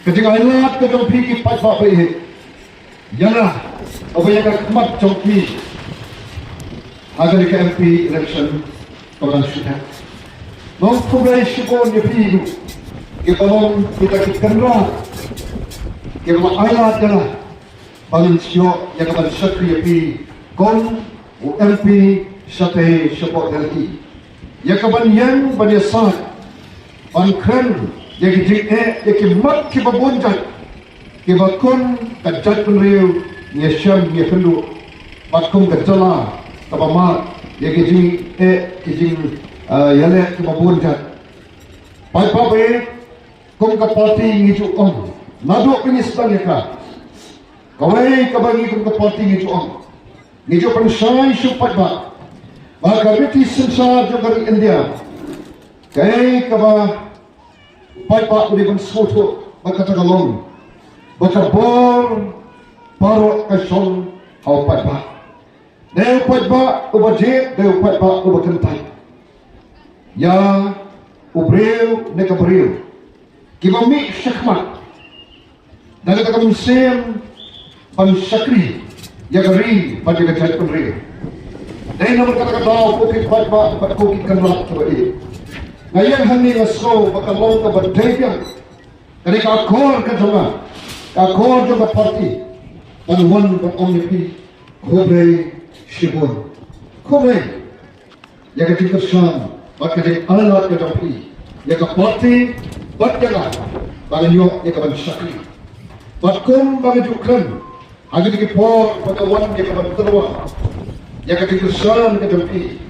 ketika ilat ke jompi ki pat pa pe yana apa yang kemat jompi agar ke MP election orang sudah non kubai shibon ye pi ke balon kita kenra ke ma ilat kana balin sio yang keban sakri ye pi kon MP sate support dari yang keban yang pada saat ban kren yang yang mat ke babonjat ke bakun kajat penriu ni syam ni pendu bakun kajala tabama yang kijing yale ke babonjat pai pabe kong ka party ngicu on nado pinistan ka kawai kabagi kong ka party ngicu on ngicu pensai supat ba maka British sensar dari India kai kaba pai pa uli ban soto bakata galong bakabor paro kasong hau pai pa deu pai pa ubaje deu pai pa ubakentai ya ubreu nekabreu kibami syakmat daga takam sem pan sakri ya gari pada kajat penreu dai nomor kata-kata bukit pai pa bukit kanrat tawai ngayon hani ngaso bakalong ka badayang kani ka akor ka jama akor jama party panwan ba omnipi khobre shibon khobre yaga tikashan bakade alat ka jampi yaga party batjaga balanyo yaga ban sakri batkum bagajukan agi ki por bakawan yaga ban terwa yaga tikashan ka jampi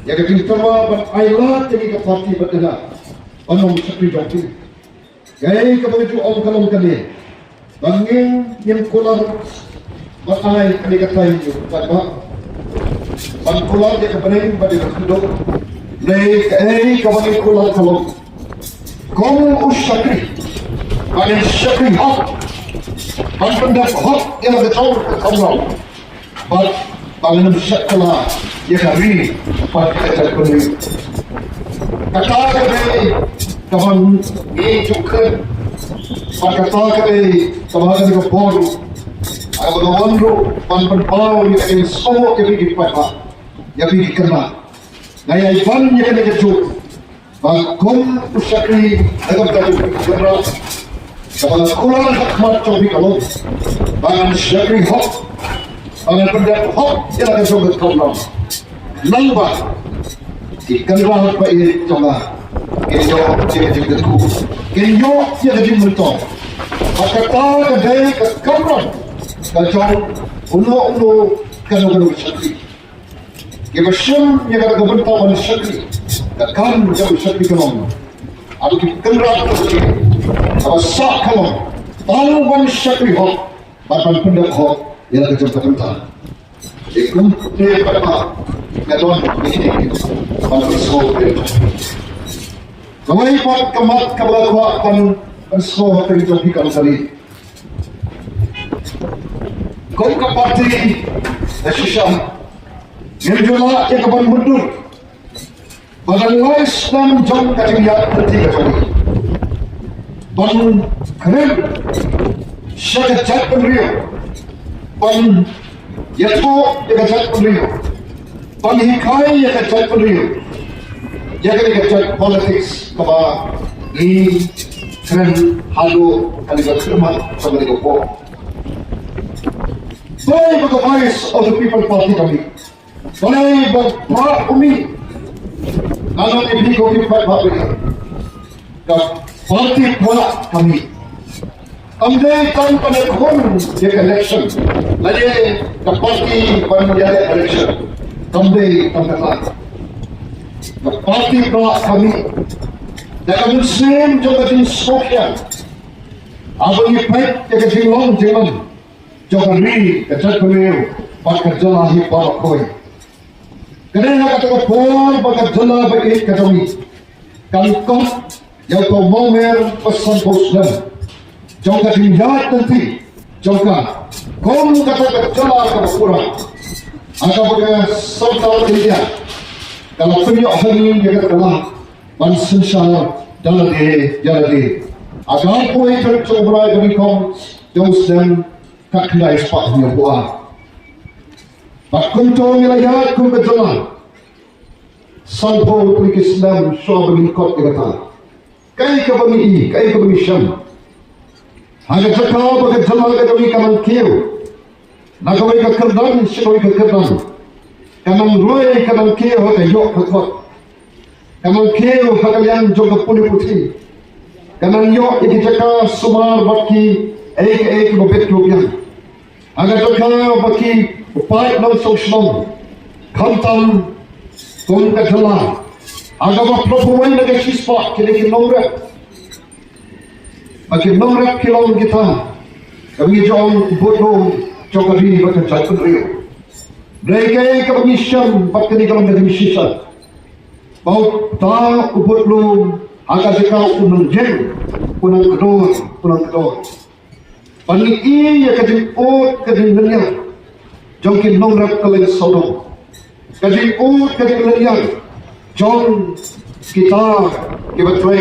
yang kita ban ailat yang kita parti berdana anom sakri jampi gay kabaju om kalom kali bangin yang kolar batai kali katai pada ban kolar dia kebening pada hidup nei kabaju kolar kalom kom usakri ada sakri hak ban pendak hak yang ada tahu kamau bat bangun bersakala ya kami pada kata kami kata kami kawan ini juga pada kata kami kawan kami bodoh aku kawan pan penpau yang ini semua kami dipakai yang kami dikenal gaya iban yang kami kejuk bangkum usakri agam tadi bergerak kawan kulang hikmat cobi kalau bangun usakri hak bangun pendak hak yang akan sobat kawan Nangba, ikan rahat pa ini coba, kenyo dia jadi ku, kenyo dia jadi mentong, kata kedai kekamran, kacau uno kanu sakri, kebersem yang kata kebentawan sakri, kekam jauh sakri kanom, ada ikan rahat sakri, apa sak kanom, taluban sakri hok, bahan pendak hok, yang kacau kebentawan. Ikum dia pada melon ini pada sekolah. Kami pat kemat kebelakuan sekolah terjadi kalau tadi. Kau ke parti Asyam yang juga yang kapan mundur. Badan lais dan jom kejadian ketiga kali. Ban keren syajat penriu. Ban yaitu yang kejadian penriu. Panghikai yang kejadian penriu. Yang kejadian politik kaba ini keren halu kali berkhidmat sama dengan Bob. Boleh voice of the people party kami. Boleh berperak kami. Kalau ini kau kipat bapa parti pula kami. Ambil tanpa nekon di election. Lagi ke parti penjaya election. Ambil tanpa lagi. Parti pula kami. Dan Muslim juga di Sofia. Apa ni baik jaga silong jalan. Jangan ni kejat beliau pakai jalan hibar koi. Kerana kata kau pakai jalan bagi kami. Kalau kau yang kau momer pesan Muslim. Jangan tinggal nanti. Jangan kau kata jalan kau kurang. Agak pakai serta India. Kalau punya hari yang kata kalah. Bansen syar jalan di. Agar pun itu coba dari kau jauh sedang tak kena ispat dia buat. Tak kuntung wilayah kum berjalan. Sampai pun Islam syabab ikut kata. Kai kebami, kai kebami syam. Hanya cakap bagai jalan ke demi kaman kiu. Nak kau ikut kerdan, syakau ikut kerdan. Kaman roy kaman kiu hak yok hak. Kaman kiu hak yang jauh puni putih. Kaman yok ikut cakap sumar baki ek bobet rupiah. Hanya cakap baki upai nol sosnom. Kantam kung kadala. Aga ba propowen na gasispa kini kinongret. Bagi nongret kilong kita. Kami jong bodoh jokari baca cakun rio. Mereka kami syam bat kini kalau menjadi sisa. Bau ta ubut lu aga jika unang jen unang kedor. Pani iya kadin ot kadin nanya. Jongkin nongret kalian sodong. Kadin ot kadin nanya. Jom kita betul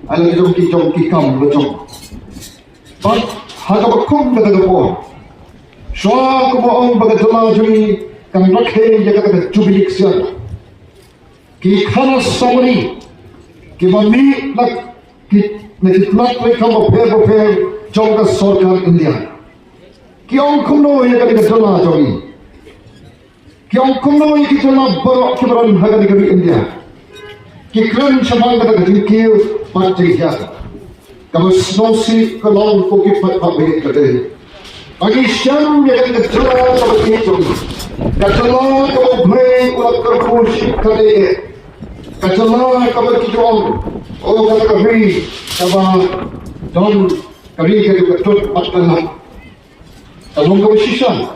ada jom kam berjom. But harga bakum kata gapo. Soal kemohon bagatlah jumi kan rakhe jaga kata jubilik siapa. Ki khanas samari ki mami nak ki mereka berper jom ke सरकार India. Ki orang kuno yang kata jalan jumi. Ki orang kuno yang kita nak berok keberan harga negeri India. Ki keren semang kata jengkir macam siapa. Kamu snosi kalau kau kipat apa kata. Bagi syam yang kata jalan kamu itu. Kajalan kamu beri ulat kerpusi kata. Kajalan kamu kijong. Oh kata kami kamu don kami kata betul patah. Kamu kamu sisa.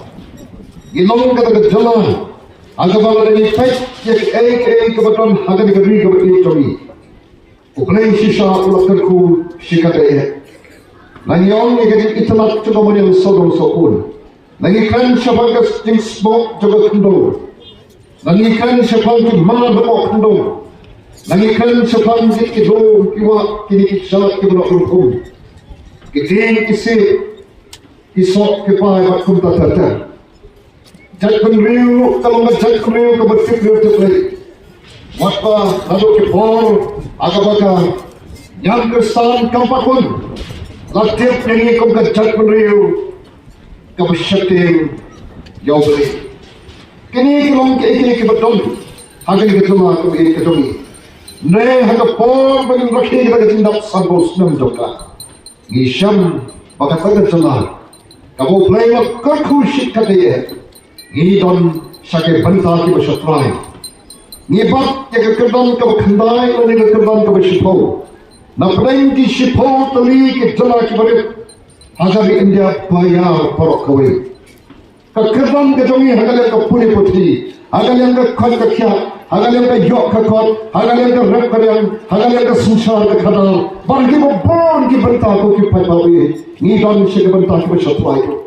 Ilmu kata jalan. Agak malah ini pet yang kebetulan agak negeri kebetulan kami. Ukraine sisa ulat kerku sikatnya. Lagi orang yang jadi itulah coba menyang sodom sokun. Lagi kan siapa yang smoke coba kendor. Lagi kan siapa yang mana bawa kendor. Lagi kan siapa yang kidom kiwa kini kisah kibra urkum. Kita kisok kipai bakum tata. Jatkan riu kalau ngejatkan riu kebetul terlebih. Maka lalu kepol agak yang kesan kampakun latif yang ikut kejat penriu kebesyaktim jauh beri kini kelong ke betul hagan ketuma ke ketumi ne haga pol bagi rakhi kita tindak sambos nam joka ngisham baka pada celah kamu play kerku sikatye ngidon sake banta ki besyatrai Nyebat yang kekerdan ke kandai dan yang kekerdan ke bersipau. Nak perang di sipau tali ke jala ke barit. Hagar India bayar porok kawai. Kekerdan ke jongi hagar yang ke puni putri. Hagar yang ke khan ke kya. Hagar yang ke yok ke kot. Hagar yang ke rep karyang. Hagar yang ke sunsar ke kadal. Bargi mo bon ki banta ko ki paipawi. Ngidon siya ke banta ki bersipau itu.